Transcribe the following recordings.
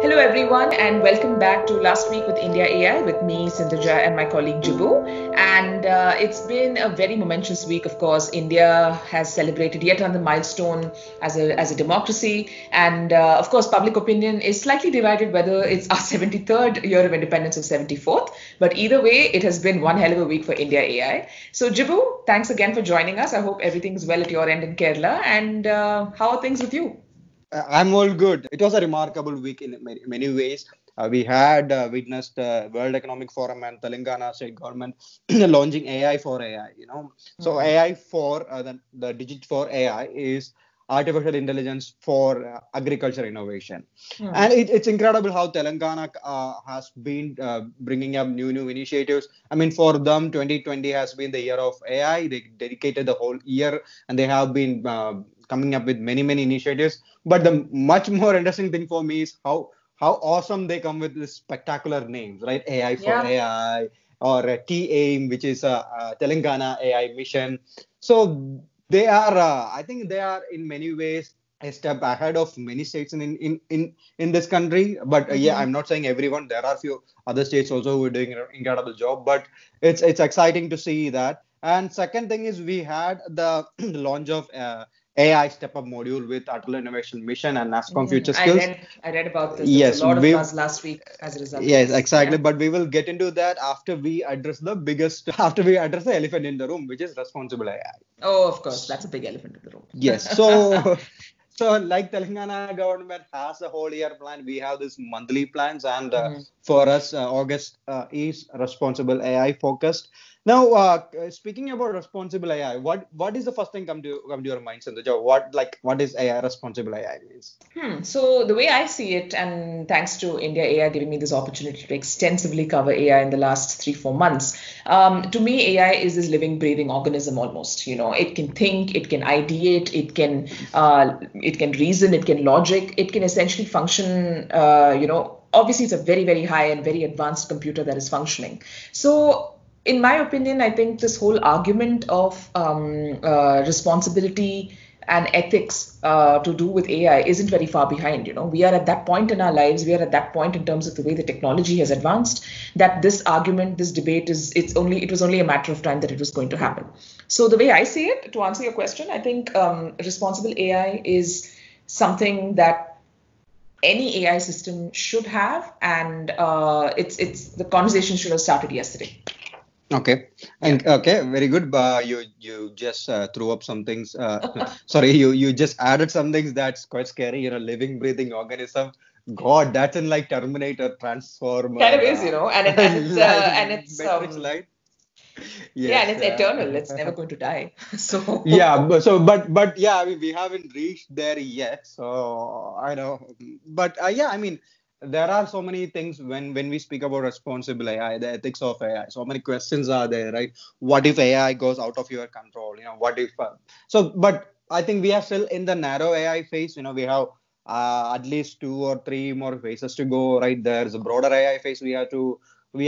Hello, everyone, and welcome back to Last Week with India AI with me, Sindhuja, and my colleague Jibu. And it's been a very momentous week, of course. India has celebrated yet another milestone as a democracy. And of course, public opinion is slightly divided whether it's our 73rd year of independence or 74th. But either way, it has been one hell of a week for India AI. So, Jibu, thanks again for joining us. I hope everything's well at your end in Kerala. And how are things with you? I'm all good. It was a remarkable week in many ways. We had witnessed World Economic Forum and Telangana state government launching AI for AI. So Hmm. AI for the digit for AI is artificial intelligence for agriculture innovation, Hmm. and it's incredible how Telangana has been bringing up new initiatives. I mean, for them, 2020 has been the year of AI. They dedicated the whole year, and they have been coming up with many initiatives. But the much more interesting thing for me is how awesome they come with this spectacular names, right? AI for Yeah. AI or TAIM, which is Telangana AI mission. So they are, I think they are in many ways a step ahead of many states in this country. But yeah, Mm-hmm. I'm not saying everyone. There are few other states also who are doing an incredible job. But it's exciting to see that. And second thing is we had the launch of AI Step Up module with Atal Innovation Mission and NASSCOM Mm, Future I Skills. read I read about this. There was a Yes, lot of we buzz last week as a result of yes, this. exactly. Yeah. But we will get into that after we address the biggest, after we address the elephant in the room, which is responsible AI. Oh, of course, that's a big elephant in the Yes. room. So like Telangana government has a whole year plan, we have this monthly plans, and Mm. for us, August is responsible AI focused. Now, speaking about responsible AI, what is the first thing come to your mind, Sandhya? What is AI? Responsible AI means? So the way I see it, and thanks to India AI giving me this opportunity to extensively cover AI in the last 3, 4 months, to me AI is this living, breathing organism almost. It can think, it can ideate, it can reason, it can logic, it can essentially function. Obviously it's a very, very high and very advanced computer that is functioning. So in my opinion, I think this whole argument of responsibility and ethics to do with AI isn't very far behind. We are at that point in our lives. We are at that point in terms of the way the technology has advanced. That this argument, this debate it was only a matter of time that it was going to happen. So the way I see it, to answer your question, I think responsible AI is something that any AI system should have, and it's the conversation should have started yesterday. Okay, Yeah. and okay, very good. You just threw up some things. Sorry, you just added some things that's quite scary. Living, breathing organism. God, that's in like Terminator, Kind Transformer, of is, like and it's Matrix, right? yeah, and Yes. it's eternal. It's never going to die. Yeah, So but yeah, I mean, we haven't reached there yet, so I know. But yeah, I mean, there are so many things when we speak about responsible AI, the ethics of AI. So many questions are there, right? What if AI goes out of your control? What if? But I think we are still in the narrow AI phase. We have at least two or three more phases to go. Right, there's a broader AI phase we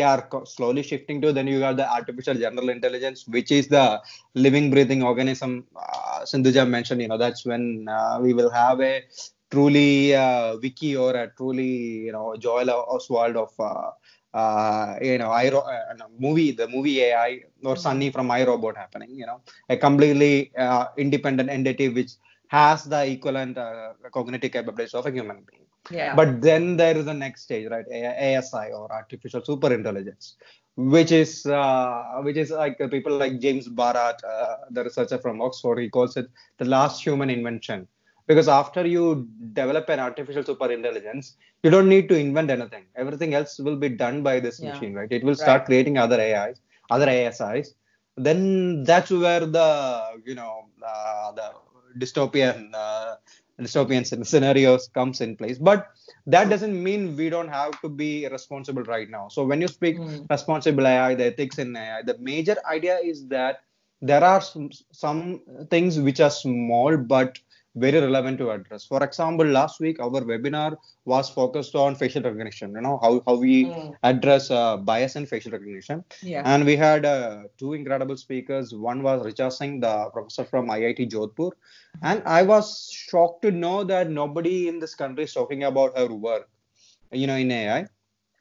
are slowly shifting to. Then you got the artificial general intelligence, which is the living breathing organism. Sindhuja mentioned, that's when we will have a truly wiki or a truly Joel Oswald of the movie AI or Sunny Mhm. from iRobot happening. A completely independent entity which has the equivalent cognitive capabilities of a human being. Yeah. But then there is the next stage, right? ASI or artificial super intelligence, which is like people like James Barat, the researcher from Oxford. He calls it the last human invention, because after you develop an artificial super intelligence, you don't need to invent anything. Everything else will be done by this Yeah. machine, right? It will start Right. creating other AIs, other ASIs. Then that's where the dystopian uh, dystopian scenarios comes in place. But that doesn't mean we don't have to be responsible right now. So when you speak Mm. responsible AI, the ethics in AI, the major idea is that there are some things which are small but very relevant to address. For example, last week our webinar was focused on facial recognition. How we Mm. address bias in facial recognition, Yeah. and we had two incredible speakers. One was Richa Singh, the professor from IIT Jodhpur, and I was shocked to know that nobody in this country is talking about her work. in AI.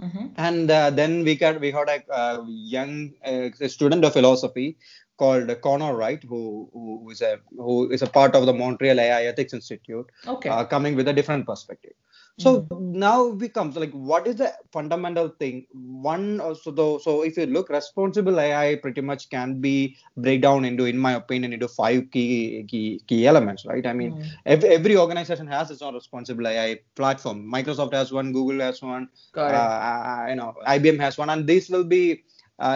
Mm-hmm. And then we had a young student of philosophy called Connor Wright, who is a part of the Montreal AI Ethics Institute, Okay. coming with a different perspective. So Mm. now we come to like, what is the fundamental thing? So if you look, responsible AI pretty much can be break down into, in my opinion, into five key elements, right? I mean, Mm. every organization has its own responsible AI platform. Microsoft has one, Google has one, Got it. IBM has one, and these will be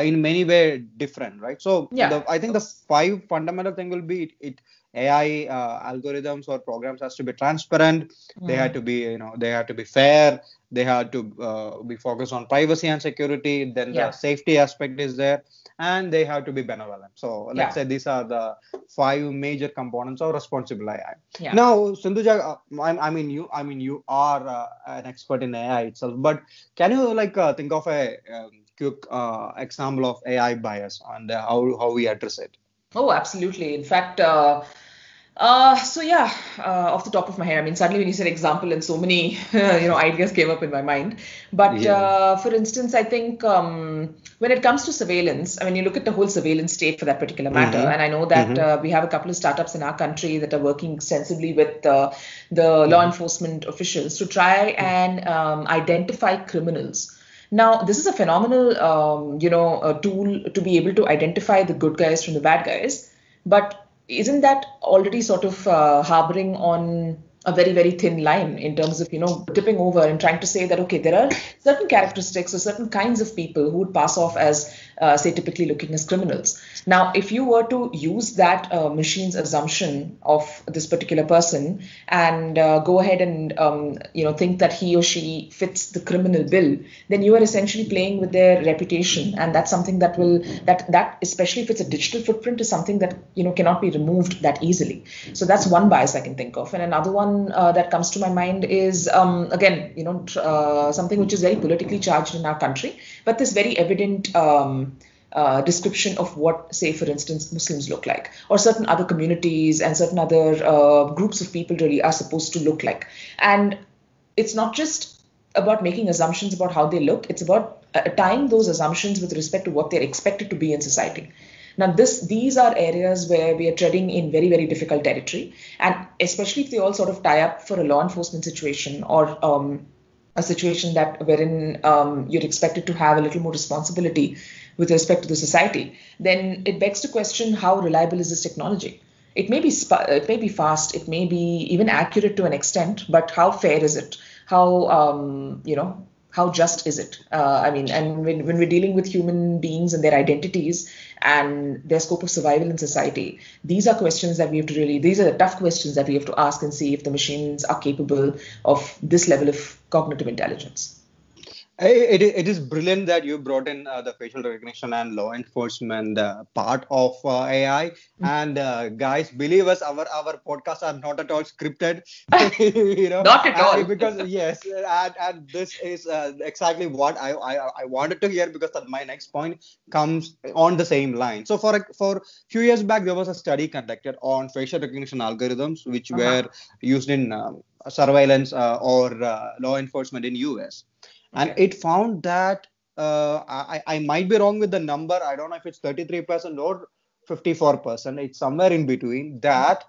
in many way different, right? So Yeah, I of think the course. five fundamental thing will be it AI algorithms or programs has to be transparent. They have Mm. to be, they have to be fair. They have to be focused on privacy and security. Then the Yeah, safety aspect is there, and they have to be benevolent. So let's yeah, say these are the five major components of responsible AI. yeah. Now, Sindhuja, I mean, you are an expert in AI itself, but can you like think of a quick example of AI bias and how we address it? Oh, absolutely. In fact, so yeah, off the top of my head, I mean, suddenly when you said example, and so many, ideas came up in my mind. But Yeah. for instance, I think when it comes to surveillance, I mean, you look at the whole surveillance state for that particular matter, Mm-hmm. and I know that Mm-hmm. we have a couple of startups in our country that are working extensively with the law Mm-hmm. enforcement officials to try and identify criminals. Now, this is a phenomenal, tool to be able to identify the good guys from the bad guys. But isn't that already sort of harboring on a very, very thin line in terms of, tipping over and trying to say that, okay, there are certain characteristics or certain kinds of people who would pass off as, say, typically looking as criminals. Now, if you were to use that machine's assumption of this particular person and go ahead and, think that he or she fits the criminal bill, then you are essentially playing with their reputation, and that's something that especially if it's a digital footprint is something that cannot be removed that easily. So that's one bias I can think of, and another one that comes to my mind is again something which is very politically charged in our country, but this very evident description of what, say, for instance, Muslims look like, or certain other communities and certain other groups of people really are supposed to look like. And it's not just about making assumptions about how they look, it's about tying those assumptions with respect to what they're expected to be in society. Now, these are areas where we are treading in very, very difficult territory, and especially if they all sort of tie up for a law enforcement situation or a situation that wherein you're expected to have a little more responsibility with respect to the society, then it begs to question how reliable is this technology. It may be fast, it may be even accurate to an extent, but how fair is it? How how just is it? I mean, and when we're dealing with human beings and their identities and their scope of survival in society, these are questions that we have to really, these are the tough questions that we have to ask and see if the machines are capable of this level of cognitive intelligence. It is brilliant that you brought in the facial recognition and law enforcement part of AI. And guys, believe us, our podcasts are not at all scripted, Not at all. because yes, and this is exactly what I wanted to hear, because that my next point comes on the same line. So for few years back, there was a study conducted on facial recognition algorithms which Uh-huh. were used in surveillance or law enforcement in US, and Okay. it found that I might be wrong with the number. I don't know if it's 33% or 54%. It's somewhere in between that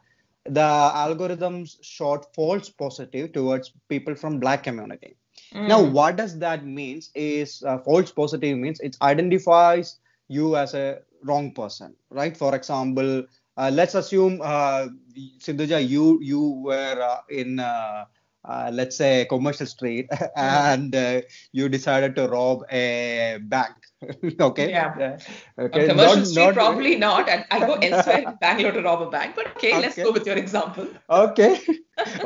the algorithms showed false positive towards people from black community. Now, Mm. what does that means is false positive means it identifies you as a wrong person, right? For example, let's assume Sindhuja, you were in let's say commercial street Mm. and you decided to rob a bank. Okay. Yeah. Yeah. On Okay, Commercial Street, not probably not. And I'll go elsewhere in Bangalore to rob a bank. But okay, let's okay. go with your example. Okay.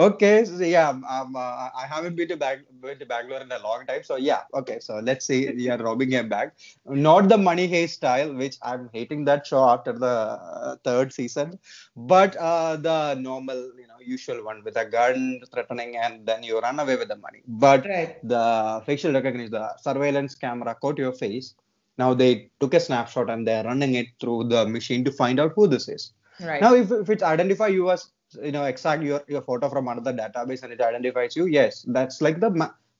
Okay. So yeah, I haven't been to Bangalore in a long time. So yeah. Okay. So let's say you are robbing a bank, not the Money Heist style, which I'm hating that show after the third season, but the normal, usual one with a gun threatening, and then you run away with the money. But Right. the facial recognition, the surveillance camera caught your face. Now they took a snapshot and they're running it through the machine to find out who this is. Now, Right. if it's identify you as, exact your photo from another database and it identifies you, yes, that's like the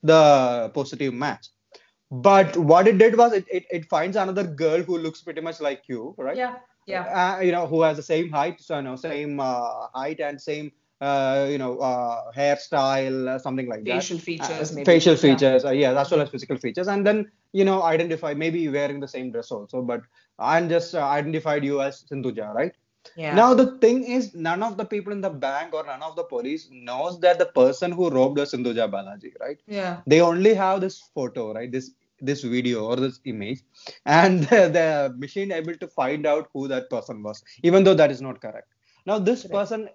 the positive match. But what it did was it finds another girl who looks pretty much like you, right? Yeah. Yeah. Who has the same height, so same height and same hairstyle, something like that. Facial features, maybe. Facial Yeah. features, yeah, as well as physical features, and then identify maybe wearing the same dress also, but and just identified you as Sindhuja, right? Yeah. Now the thing is, none of the people in the bank or none of the police knows that the person who robbed was Sindhuja Balaji, right? Yeah. They only have this photo, right? This video or this image, and the machine able to find out who that person was, even though that is not correct. Now this Correct. person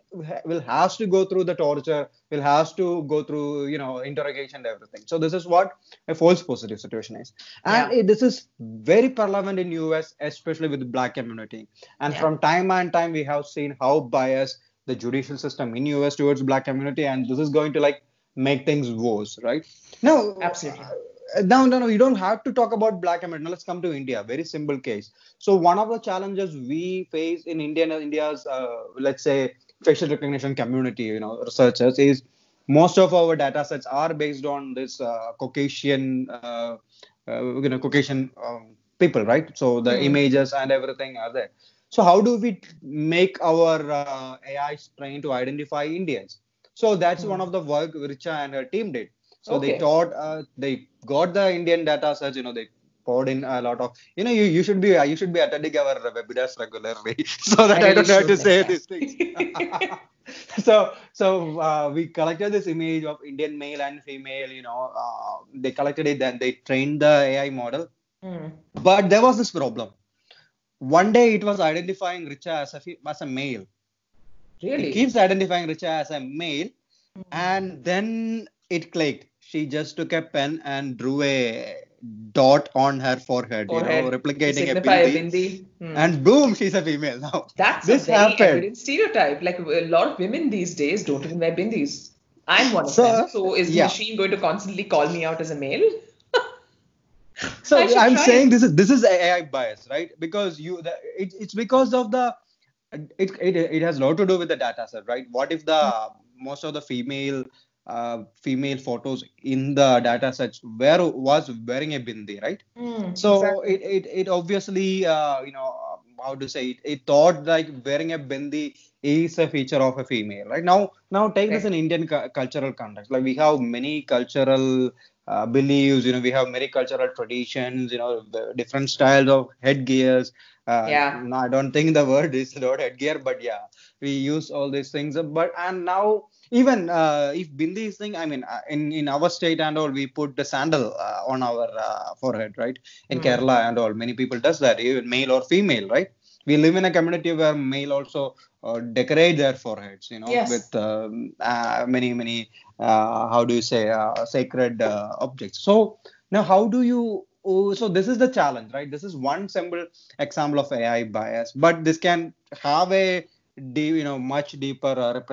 will has to go through the torture, will has to go through interrogation and everything. So this is what a false positive situation is, and Yeah. this is very prevalent in US, especially with the black community. And Yeah. from time and time, we have seen how biased the judicial system in US towards black community, and this is going to like make things worse, right? Now, Absolutely. no, you don't have to talk about black community. Now let's come to India. Very simple case. So one of the challenges we face in India's let's say facial recognition community, researchers, is most of our data sets are based on this Caucasian, Caucasian people, right? So the Hmm. images and everything are there. So how do we make our AI trained to identify Indians? So that's one Hmm. of the work Richa and her team did. So Okay. they got the Indian data sets, they poured in a lot of, you should be attending our webinars regularly so I that I really don't have should to next say time. these things. So we collected this image of Indian male and female, they collected it, then they trained the AI model. Hmm. But there was this problem. One day it was identifying Richa as a male. It Really? keeps identifying Richa as a male, Hmm. and then it clicked. She just took a pen and drew a dot on her forehead, Forehead to replicating a signify a bindi, bindi. Hmm. and boom, she's a female now. That's a This very happened. evident stereotype. Like a lot of women these days don't even wear bindis. I'm one of them. So So is the yeah, machine going to constantly call me out as a male? I so should I'm try saying it. this is AI bias, right? Because it's because of the it has a lot to do with the data set, right? What if the most of the female photos in the data sets was wearing a bindi, right? So Exactly. it obviously how to say it thought like wearing a bindi is a feature of a female, right? Now take this in Correct. Indian cultural context. Like we have many cultural beliefs, we have many cultural traditions, the different styles of headgears. Yeah. No, I don't think the word is not headgear, but yeah, we use all these things. But and now even if bindi is thing, I mean, in our state and all, we put the sandal on our forehead, right? In Hmm. Kerala and all, many people does that, even male or female, right? We live in a community where male also decorate their foreheads, with Yes. many how do you say sacred objects. So now how do you so this is the challenge, right? This is one simple example of AI bias, but this can have a much deeper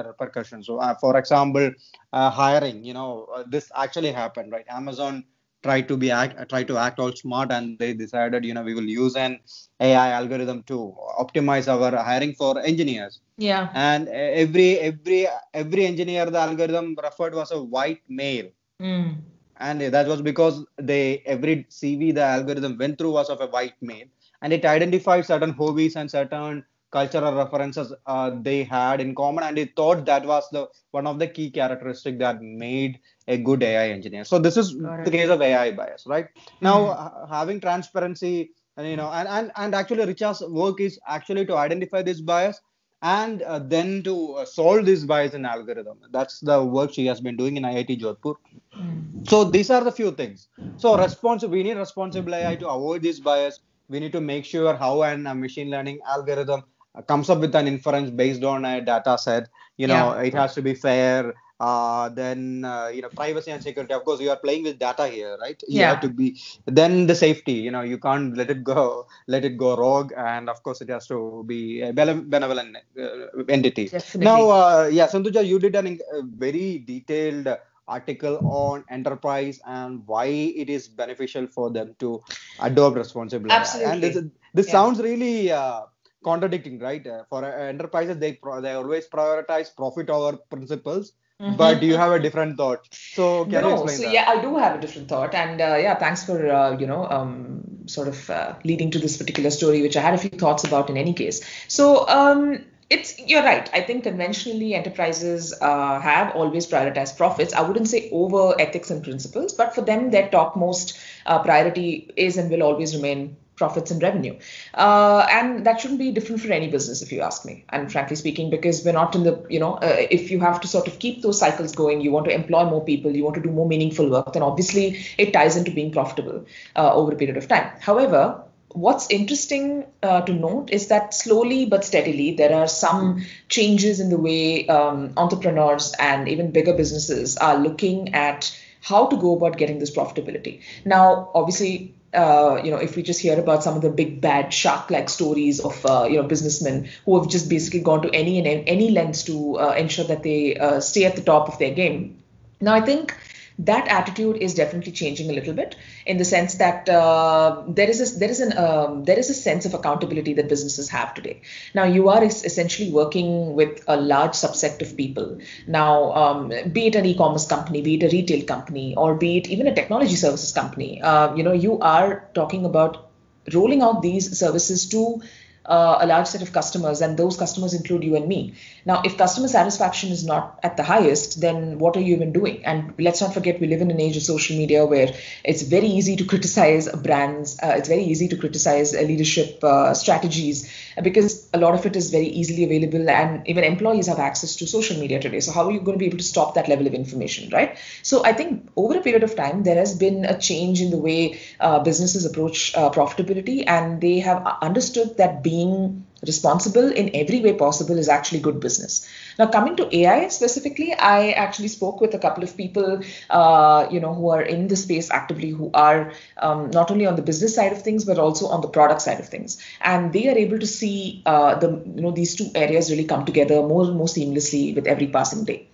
repercussions. So for example, hiring, this actually happened, right? Amazon try to act all smart, and they decided, we will use an AI algorithm to optimize our hiring for engineers. Yeah. And every engineer the algorithm referred was a white male, Hmm. and that was because they every CV the algorithm went through was of a white male, and it identified certain hobbies and certain cultural references they had in common, and it thought that was the one of the key characteristic that made a good AI engineer. So this is Got the it. case of AI bias, right? Now Hmm. having transparency, and and actually Richa's work is actually to identify this bias, and then to solve this bias in algorithm. That's the work she has been doing in IIT Jodhpur. Hmm. So these are the few things. So we need responsible AI to avoid this bias. We need to make sure how a machine learning algorithm comes up with an inference based on a data set. Yeah. It has to be fair. Then privacy and security. Of course, you are playing with data here, right? You have to Yeah. be. Then the safety. You can't let it go rogue. And of course, it has to be a benevolent entity. Now, Definitely. yeah, Santuja, you did a very detailed article on enterprise and why it is beneficial for them to adopt responsible AI. And Absolutely. this Yeah. sounds really contradicting, right? For enterprises, they always prioritize profit over principles, but you have a different thought. So can you No, explain so that? yeah, I do have a different thought, and yeah, thanks for sort of leading to this particular story, which I had a few thoughts about in any case. So you're right. I think conventionally enterprises have always prioritized profits. I wouldn't say over ethics and principles, but for them, their topmost priority is and will always remain profits and revenue. And that shouldn't be different for any business, if you ask me. And frankly speaking, because we're not in the, if you have to sort of keep those cycles going, you want to employ more people, you want to do more meaningful work, then obviously it ties into being profitable over a period of time. However, what's interesting to note is that slowly but steadily, there are some changes in the way entrepreneurs and even bigger businesses are looking at how to go about getting this profitability. Now, obviously, if we just hear about some of the big bad shark-like stories of businessmen who have just basically gone to any lengths to ensure that they stay at the top of their game. Now, I think that attitude is definitely changing a little bit in the sense that there is a sense of accountability that businesses have today. Now, you are essentially working with a large subset of people. Now, be it an e-commerce company, be it a retail company, or be it even a technology services company, you are talking about rolling out these services to a large set of customers, and those customers include you and me. Now, if customer satisfaction is not at the highest, then what are you even doing? And let's not forget, we live in an age of social media where it's very easy to criticize brands. It's very easy to criticize leadership strategies because a lot of it is very easily available, and even employees have access to social media today. So how are you going to be able to stop that level of information, right? So I think over a period of time, there has been a change in the way businesses approach profitability, and they have understood that being responsible in every way possible is actually good business. Now, coming to AI specifically, I actually spoke with a couple of people, who are in the space actively, who are not only on the business side of things, but also on the product side of things. And they are able to see these two areas really come together more and more seamlessly with every passing day.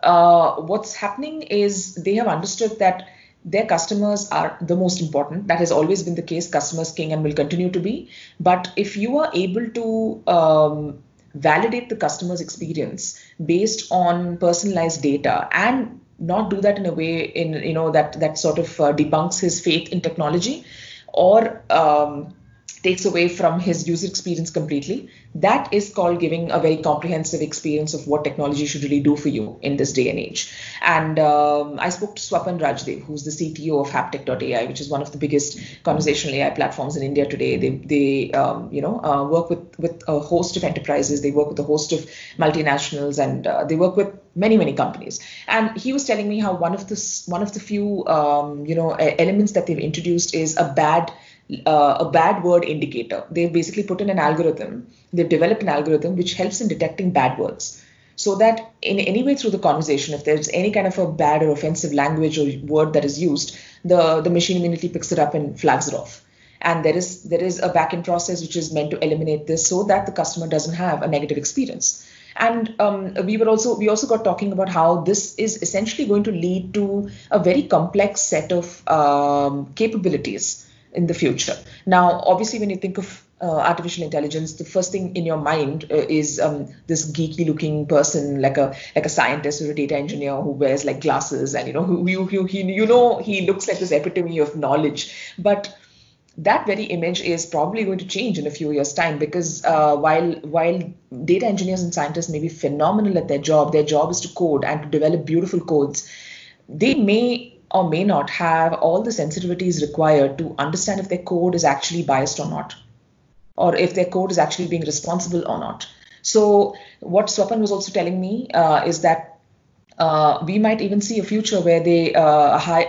What's happening is they have understood that their customers are the most important. That has always been the case. Customers king and will continue to be. But if you are able to validate the customer's experience based on personalized data and not do that in a way that sort of debunks his faith in technology or takes away from his user experience completely, that is called giving a very comprehensive experience of what technology should really do for you in this day and age. And I spoke to Swapan Rajdev, who's the CTO of Haptic.ai, which is one of the biggest conversational AI platforms in India today. They work with a host of enterprises. They work with a host of multinationals, and they work with many companies. And he was telling me how one of the few elements that they've introduced is a bad word indicator. They've basically put in an algorithm. They've developed an algorithm which helps in detecting bad words, so that in any way through the conversation, if there's any kind of a bad or offensive language or word that is used, the machine immediately picks it up and flags it off. And there is a backend process which is meant to eliminate this so that the customer doesn't have a negative experience. And we also got talking about how this is essentially going to lead to a very complex set of capabilities in the future. Now, obviously, when you think of artificial intelligence, the first thing in your mind is this geeky-looking person, like a scientist or a data engineer who wears like glasses, and he looks like this epitome of knowledge. But that very image is probably going to change in a few years' time, because while data engineers and scientists may be phenomenal at their job is to code and to develop beautiful codes. They may or may not have all the sensitivities required to understand if their code is actually biased or not, or if their code is actually being responsible or not. So what Swapan was also telling me is that we might even see a future where they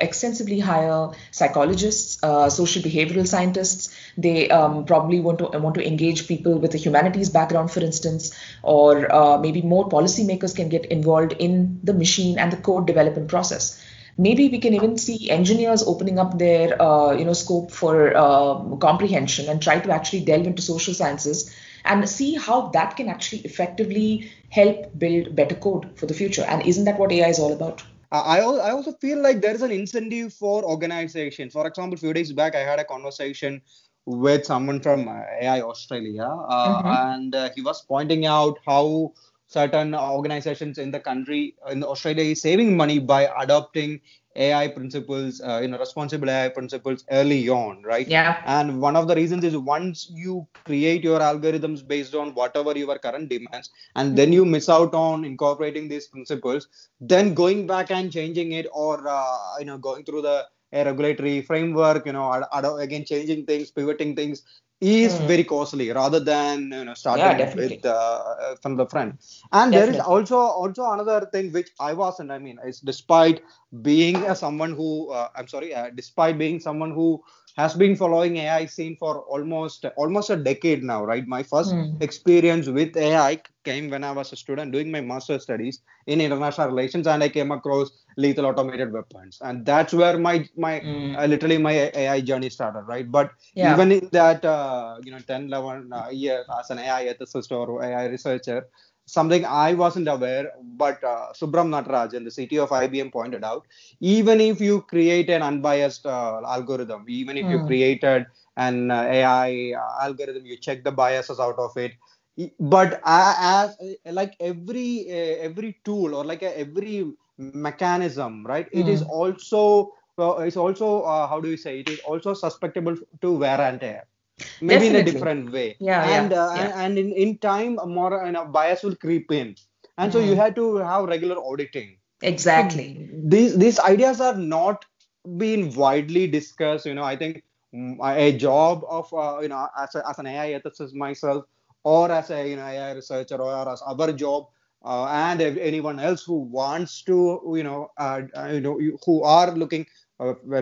extensively hire psychologists, social behavioral scientists. They probably want to engage people with a humanities background, for instance, or maybe more policymakers can get involved in the machine and the code development process. Maybe we can even see engineers opening up their scope for comprehension and try to actually delve into social sciences and see how that can actually effectively help build better code for the future. And isn't that what AI is all about? I also feel like there is an incentive for organizations. For example, a few days back, I had a conversation with someone from AI Australia, and he was pointing out how certain organizations in the country in Australia is saving money by adopting AI principles, responsible AI principles early on, right? Yeah. And one of the reasons is once you create your algorithms based on whatever your current demands, and then you miss out on incorporating these principles, then going back and changing it, or going through the a regulatory framework, again changing things, pivoting things, is very costly rather than Yeah, starting with definitely. from the front. And there is Definitely. also another thing which I wasn't. I mean, is despite being someone who despite being someone who has been following AI scene for almost a decade now, right? My first Hmm. experience with AI came when I was a student doing my master's studies in international relations, and I came across lethal automated weapons, and that's where my Hmm. literally my AI journey started, right? But Yeah. even in that 10 11 years as an AI ethicist or AI researcher, something I wasn't aware, but Subram Natarajan, the CTO of IBM, pointed out, even if you create an unbiased algorithm, even if you Hmm. created an AI algorithm, you check the biases out of it, but as like every tool, or like every mechanism, right? It is Hmm. also how do you say, it is also susceptible to wear and tear, maybe in a Definitely. different way. Yeah. And Yeah. Yeah. in time more bias will creep in, and so you Hmm. have to have regular auditing. So Exactly. these ideas are not being widely discussed. I think a job of as an AI ethicist myself, or as a AI researcher, or as our job, and anyone else who wants to who are looking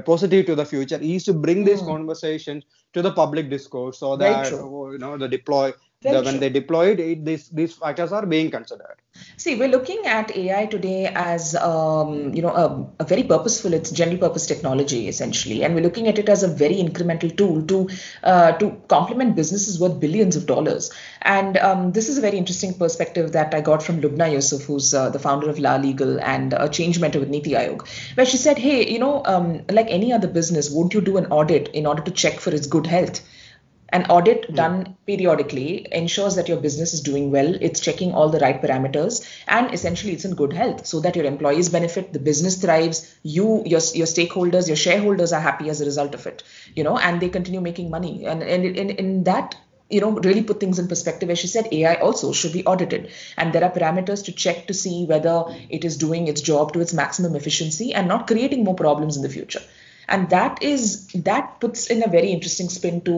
positive to the future, is to bring these Hmm. conversations to the public discourse, so Very that true. Very when true. they deploy it, these factors are being considered. See, we're looking at AI today as, a very purposeful, it's general purpose technology essentially, and we're looking at it as a very incremental tool to complement businesses worth billions of dollars. And this is a very interesting perspective that I got from Lubna Yusuf, who's the founder of La Legal and a change mentor with Niti Aayog, where she said, "Hey, like any other business, won't you do an audit in order to check for its good health?" An audit Hmm. done periodically ensures that your business is doing well, it's checking all the right parameters, and essentially it's in good health so that your employees benefit, the business thrives, your stakeholders, your shareholders are happy as a result of it, and they continue making money. And in that, really put things in perspective, as she said, AI also should be audited. And there are parameters to check to see whether it is doing its job to its maximum efficiency and not creating more problems in the future. And that puts in a very interesting spin to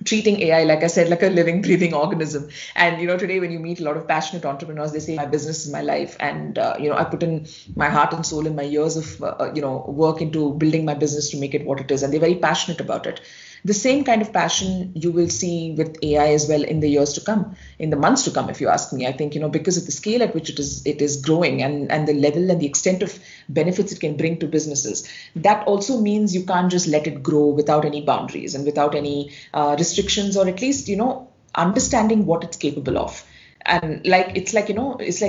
treating AI, like I said, like a living, breathing organism. And today when you meet a lot of passionate entrepreneurs, they say my business is my life, and I put in my heart and soul and my years of work into building my business to make it what it is, and they're very passionate about it. The same kind of passion you will see with AI as well in the years to come, in the months to come, if you ask me. I think, because of the scale at which it is growing, and the level and the extent of benefits it can bring to businesses, that also means you can't just let it grow without any boundaries and without any restrictions, or at least, understanding what it's capable of. And like it's like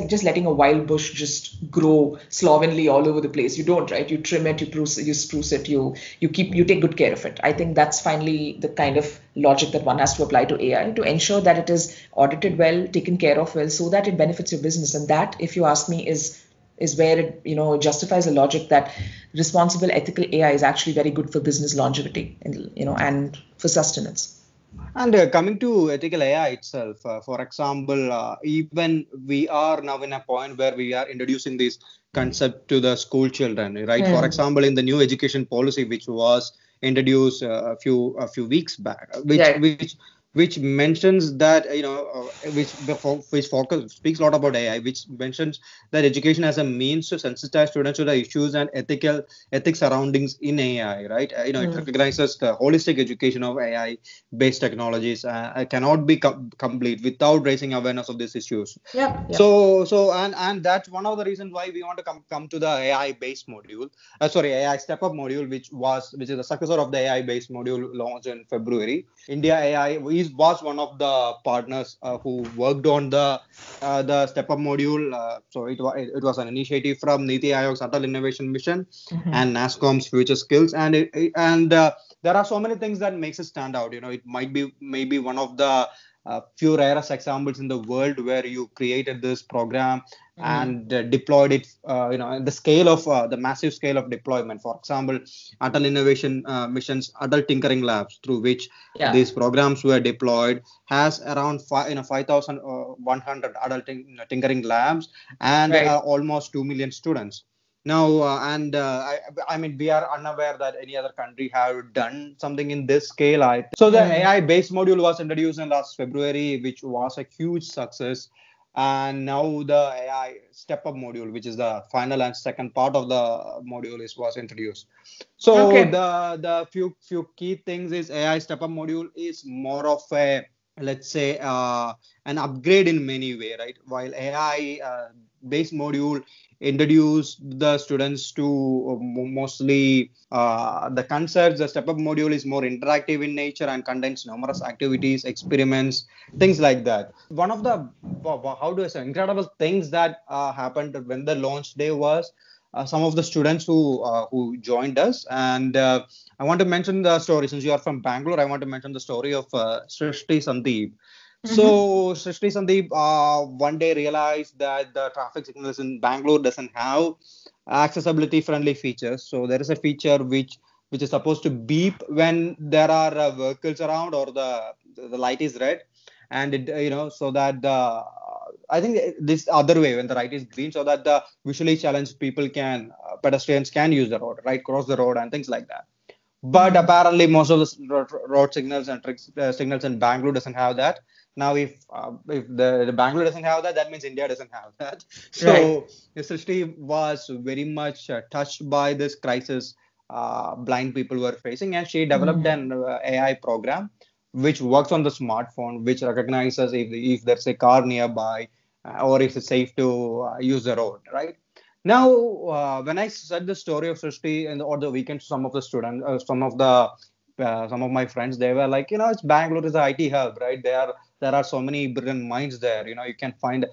just letting a wild bush just grow slovenly all over the place. You don't, right? You trim it, you spruce it, you take good care of it. I think that's finally the kind of logic that one has to apply to AI, to ensure that it is audited well, taken care of well, so that it benefits your business. And that, if you ask me, is where it justifies the logic that responsible ethical AI is actually very good for business longevity, and for sustenance. And coming to ethical AI itself, for example, even we are now in a point where we are introducing this concept to the school children, right? For Hmm. example, in the new education policy, which was introduced a few weeks back, Yeah. which mentions that which focus speaks a lot about AI, which mentions that education as a means to sensitize students to the issues and ethics surroundings in AI, right? It Hmm. recognizes the holistic education of AI based technologies cannot be complete without raising awareness of these issues. Yep. Yep. So that's one of the reasons why we want to come to the AI based module. AI step up module, which is the successor of the AI based module launched in February. India AI was one of the partners who worked on the step up module. So it was an initiative from Niti Aayog's Atal Innovation Mission Hmm. and NASSCOM's Future Skills, and there are so many things that makes it stand out. It might be maybe one of the a few rarest examples in the world where you created this program Mm-hmm. and deployed it, the scale of the massive scale of deployment. For example, Atal Innovation Mission's Adult Tinkering Labs, through which Yeah. these programs were deployed, has around 5,100 adult tinkering labs and Right. almost 2 million students. Now, I mean, we are unaware that any other country have done something in this scale. So the Mm. AI-based module was introduced in last February, which was a huge success. And now the AI step-up module, which is the final and second part of the module, was introduced. So Okay. the few key things is AI step-up module is more of a, let's say, an upgrade in many way, right? While AI based module introduce the students to mostly the concepts. The step up module is more interactive in nature and contains numerous activities, experiments, things like that. One of the, how do I say, incredible things that happened when the launch day was some of the students who joined us. And I want to mention the story. Since you are from Bangalore, I want to mention the story of Srishti Sandeep. Mm-hmm. So Srishti Sandeep one day realized that the traffic signals in Bangalore doesn't have accessibility friendly features. So there is a feature which is supposed to beep when there are vehicles around or the light is red, and it so that the I think this other way when the light is green, so that the visually challenged people can pedestrians can use the road, right, cross the road and things like that. But Mm-hmm. apparently, most of the road signals and signals in Bangalore doesn't have that. Now, if the Bangalore doesn't have that, that means India doesn't have that. Right. So, Srishti was very much touched by this crisis blind people were facing, and she developed Mm-hmm. an AI program which works on the smartphone, which recognizes if there's a car nearby or if it's safe to use the road, right? Now, when I said the story of Srishti and or the weekend, some of the students, some of my friends, they were like, it's Bangalore is the IT hub, right? There are so many brilliant minds there. You can find,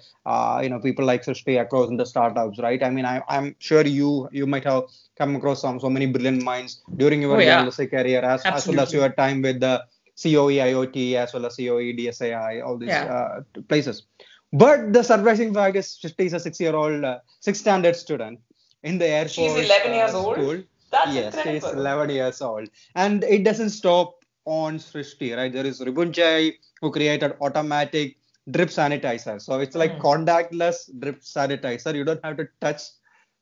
people like Srishti across in the startups, right? I mean, I'm sure you might have come across so many brilliant minds during Oh your yeah. journalistic career, as well as Absolutely. your time with the COE IoT, as well as COE DSAI, all these Yeah. places. But the surprising fact is Srishti is a 6-year-old, sixth standard student in the Air She's Force 11 years old. school. That's Yes, she is incredible. 11 years old. And it doesn't stop on Srishti, right? There is Ribunjay who created automatic drip sanitizer. So it's like Mm. contactless drip sanitizer. You don't have to touch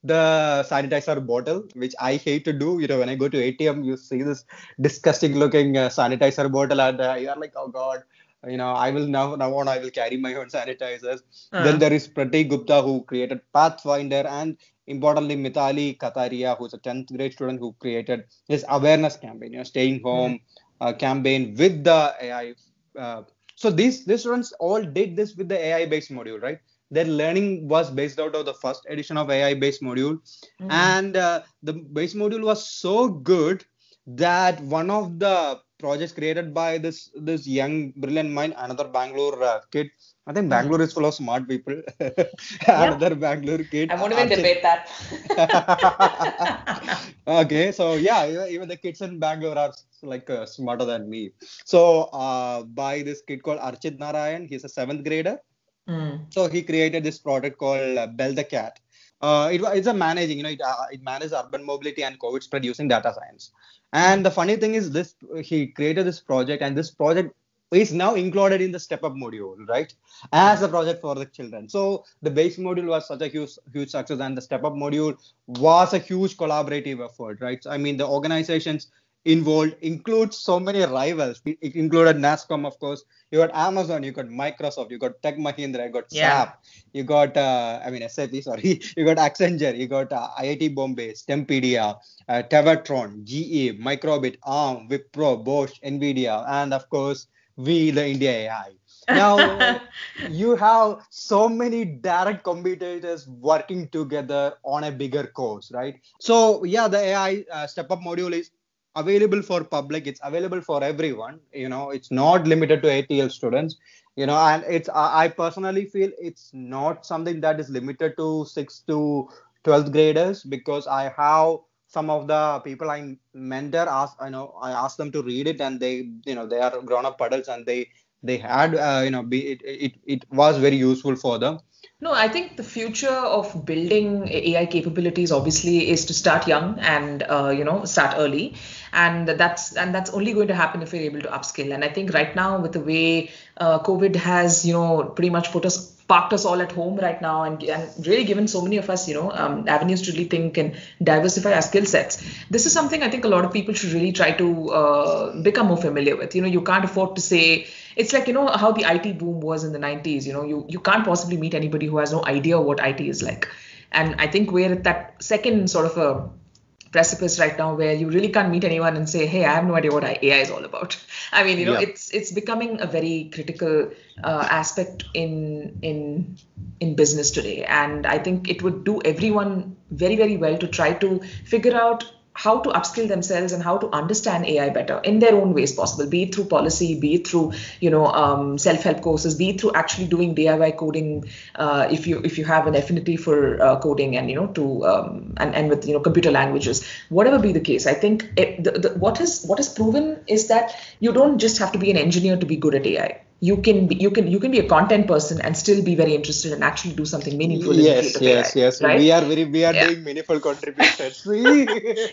the sanitizer bottle, which I hate to do. When I go to ATM, you see this disgusting looking sanitizer bottle, and you are like, oh God, I will now on I will carry my own sanitizers. Then Uh, there is Pratik Gupta who created Pathfinder, and importantly Mitali Kataria, who's a 10th grade student who created this awareness campaign, staying mm. home campaign with the AI. Uh, so these students all did this with the AI based module, right? Their learning was based out of the first edition of AI based module, Mm. and the base module was so good that one of the projects created by this young brilliant mind, another Bangalore kid. I think Mm. Bangalore is full of smart people. Yep. Another Bangalore kid, I won't even Archit. debate that. Okay, so yeah, even the kids in Bangalore are like smarter than me. So by this kid called Archit Narayan, he's a seventh grader. Mm. So he created this product called Bell the Cat. It's a managing, it manages urban mobility and COVID spread using data science. Mm. And the funny thing is, this he created this project, and this project is now included in the step up module, right? As Mm. a project for the children. So the base module was such a huge success, and the step up module was a huge collaborative effort, right? I mean, the organizations involved includes so many rivals. It included NASCOM, of course. You got Amazon, you got Microsoft, you got Tech Mahindra, you got Yeah. SAP, you got SAP, sorry, you got Accenture, you got IIT Bombay, Stempedia, Tevatron, GE, Microbit, ARM, Wipro, Bosch, Nvidia, and of course we, the India AI. Now you have so many direct competitors working together on a bigger course, right? So yeah, the AI step up module is available for public. It's available for everyone. It's not limited to ATL students. And it's I personally feel it's not something that is limited to 6th to 12th graders, because I have some of the people I mentor. I ask them to read it, and they are grown up adults, and they had, it was very useful for them. No, I think the future of building AI capabilities obviously is to start young and start early, and that's only going to happen if we're able to upskill. And I think right now with the way COVID has pretty much parked us all at home right now, and really given so many of us avenues to really think and diversify our skill sets. This is something I think a lot of people should really try to become more familiar with. You can't afford to say. It's like, how the IT boom was in the 90s. You can't possibly meet anybody who has no idea what IT is like. And I think we're at that second sort of a precipice right now where you really can't meet anyone and say, hey, I have no idea what AI is all about. I mean, it's becoming a very critical aspect in business today. And I think it would do everyone very, very well to try to figure out how to upskill themselves and how to understand AI better in their own ways possible, be it through policy, be it through self-help courses, be it through actually doing DIY coding if you have an affinity for coding and and with computer languages, whatever be the case. I think what is proven is that you don't just have to be an engineer to be good at AI. You can be a content person and still be very interested and actually do something meaningful in the field of AI. Yes. Right? We are doing meaningful contributions.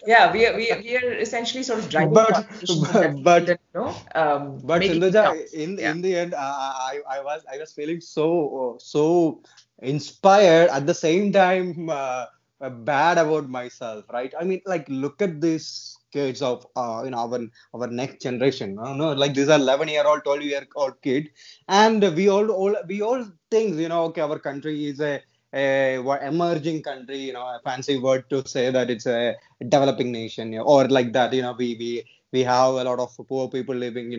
Yeah, we are essentially sort of driving conversations in that field and but making Sindoja, it count. in the end, I was feeling so inspired at the same time bad about myself, right? I mean, like, look at these kids of our next generation. No, like these are 11-year-old, 12-year-old kid, and we all think, okay, our country is a emerging country, a fancy word to say that it's a developing nation, or like that. We have a lot of poor people living,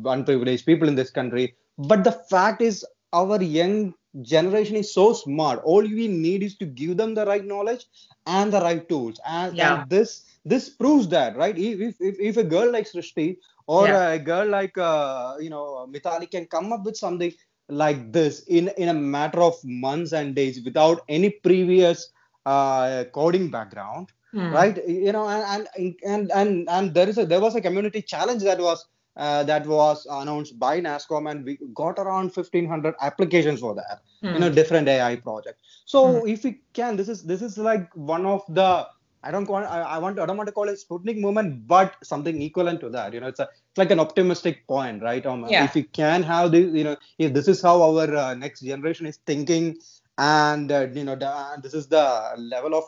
unprivileged people in this country. But the fact is, our young generation is so smart. All we need is to give them the right knowledge and the right tools, and this proves that, right? If a girl like Srishti or a girl like Mithali can come up with something like this in a matter of months and days without any previous coding background, right? And there was a community challenge that was announced by NASCOM, and we got around 1,500 applications for that, different AI projects. So if we can, this is like one of the, I don't want to call it Sputnik movement, but something equivalent to that. It's like an optimistic point, right? If we can have this, if this is how our next generation is thinking, and this is the level of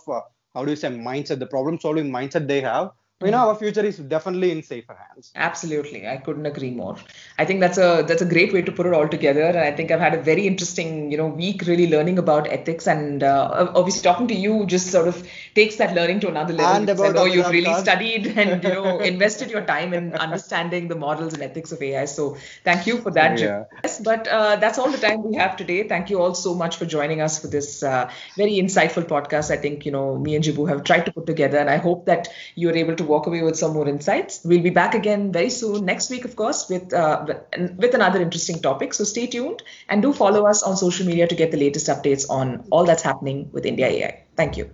how do you say mindset, the problem solving mindset they have, our future is definitely in safer hands. Absolutely. I couldn't agree more. I think that's a great way to put it all together. And I think I've had a very interesting, week really learning about ethics, and obviously talking to you just sort of takes that learning to another level. And about I know you've really studied and, invested your time in understanding the models and ethics of AI. So thank you for that. Yeah. Yes, but that's all the time we have today. Thank you all so much for joining us for this very insightful podcast. I think, me and Jibu have tried to put together, and I hope that you're able to walk away with some more insights. We'll be back again very soon next week, of course, with another interesting topic. So stay tuned and do follow us on social media to get the latest updates on all that's happening with India AI. Thank you.